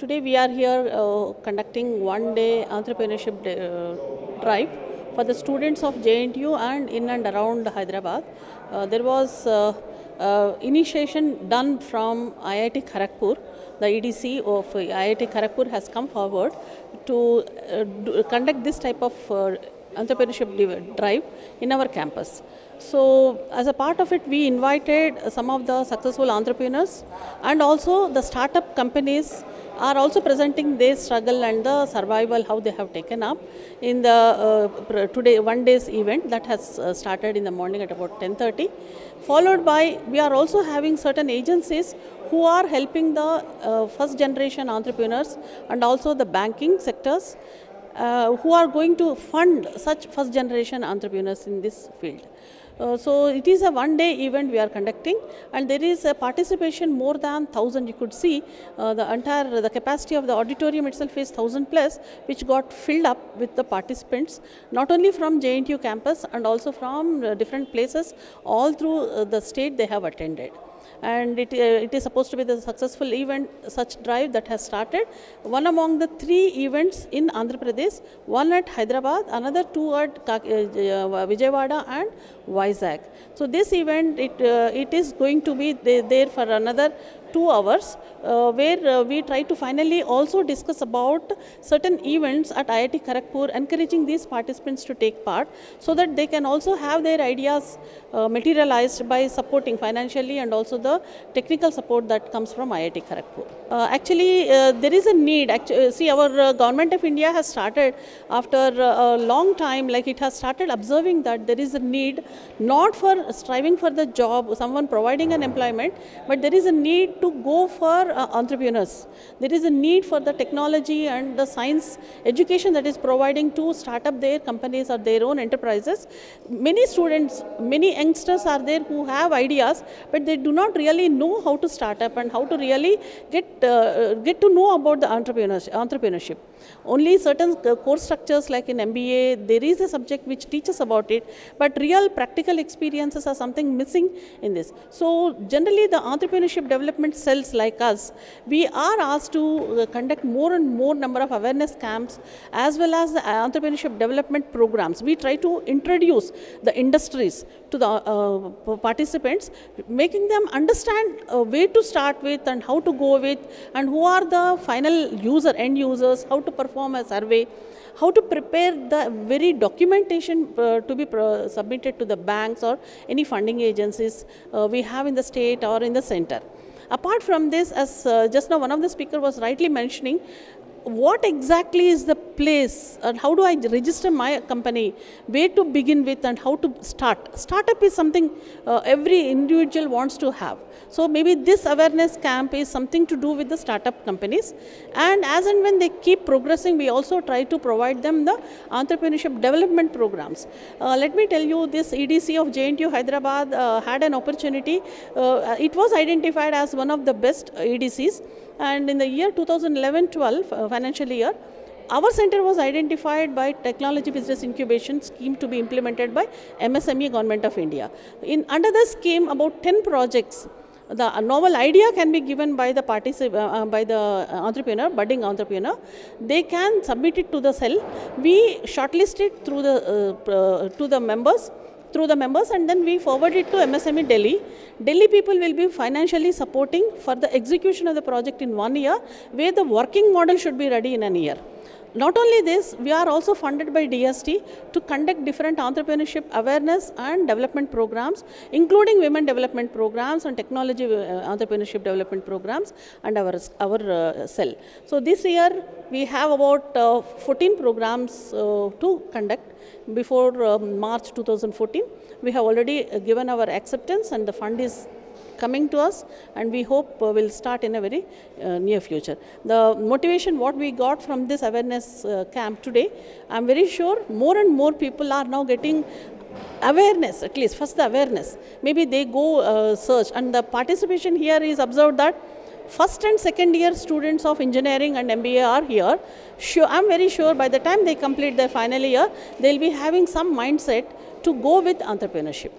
Today we are here conducting one-day entrepreneurship drive for the students of JNTU and in and around Hyderabad. There was initiation done from IIT Kharagpur. The EDC of IIT Kharagpur has come forward to conduct this type of entrepreneurship drive in our campus. So as a part of it, we invited some of the successful entrepreneurs, and also the startup companies are also presenting their struggle and the survival, how they have taken up in the today one day's event that has started in the morning at about 10:30. Followed by, we are also having certain agencies who are helping the first generation entrepreneurs and also the banking sectors who are going to fund such first generation entrepreneurs in this field. So it is a one-day event we are conducting, and there is a participation more than 1,000. You could see the capacity of the auditorium itself is 1,000 plus, which got filled up with the participants, not only from JNTU campus and also from different places all through the state they have attended. And it is supposed to be the successful event, such drive that has started. One among the 3 events in Andhra Pradesh, one at Hyderabad, another 2 at Vijayawada and Vizag. So this event, it is going to be there for another 2 hours, where we try to finally also discuss about certain events at IIT Kharagpur, encouraging these participants to take part so that they can also have their ideas materialized by supporting financially and also the technical support that comes from IIT Kharagpur. Actually, there is a need. See, our government of India has started after a long time, like it has started observing that there is a need not for striving for the job, someone providing an employment, but there is a need to go for entrepreneurs. There is a need for the technology and the science education that is providing to start up their companies or their own enterprises. Many students, many youngsters are there who have ideas, but they do not really know how to start up and how to really get to know about the entrepreneurship. Only certain course structures like in MBA, there is a subject which teaches about it, but real practical experiences are something missing in this. So generally the entrepreneurship development cells like us, we are asked to conduct more and more number of awareness camps as well as the entrepreneurship development programs. We try to introduce the industries to the participants, making them understand where to start with and how to go with, and who are the final end users, how to perform a survey, how to prepare the very documentation to be submitted to the banks or any funding agencies we have in the state or in the center. Apart from this, as just now one of the speakers was rightly mentioning, what exactly is the place and how do I register my company, where to begin with and how to start. Startup is something every individual wants to have. So maybe this awareness camp is something to do with the startup companies, and as and when they keep progressing, we also try to provide them the entrepreneurship development programs. Let me tell you, this EDC of JNTU Hyderabad had an opportunity. It was identified as one of the best EDCs, and in the year 2011-12 financial year, our center was identified by Technology Business Incubation Scheme to be implemented by MSME Government of India. Under the scheme, about 10 projects. The novel idea can be given by the entrepreneur, budding entrepreneur. They can submit it to the cell. We shortlist it through the members, and then we forward it to MSME Delhi. Delhi people will be financially supporting for the execution of the project in 1 year, where the working model should be ready in a year. Not only this, we are also funded by DST to conduct different entrepreneurship awareness and development programs, including women development programs and technology entrepreneurship development programs, and our cell. So this year we have about 14 programs to conduct. Before March 2014, we have already given our acceptance, and the fund is coming to us, and we hope will start in a very near future. The motivation what we got from this awareness camp today, I am very sure more and more people are now getting awareness, at least first the awareness. Maybe they go search, and the participation here is observed that first and second year students of engineering and MBA are here. I am very sure by the time they complete their final year, they will be having some mindset to go with entrepreneurship.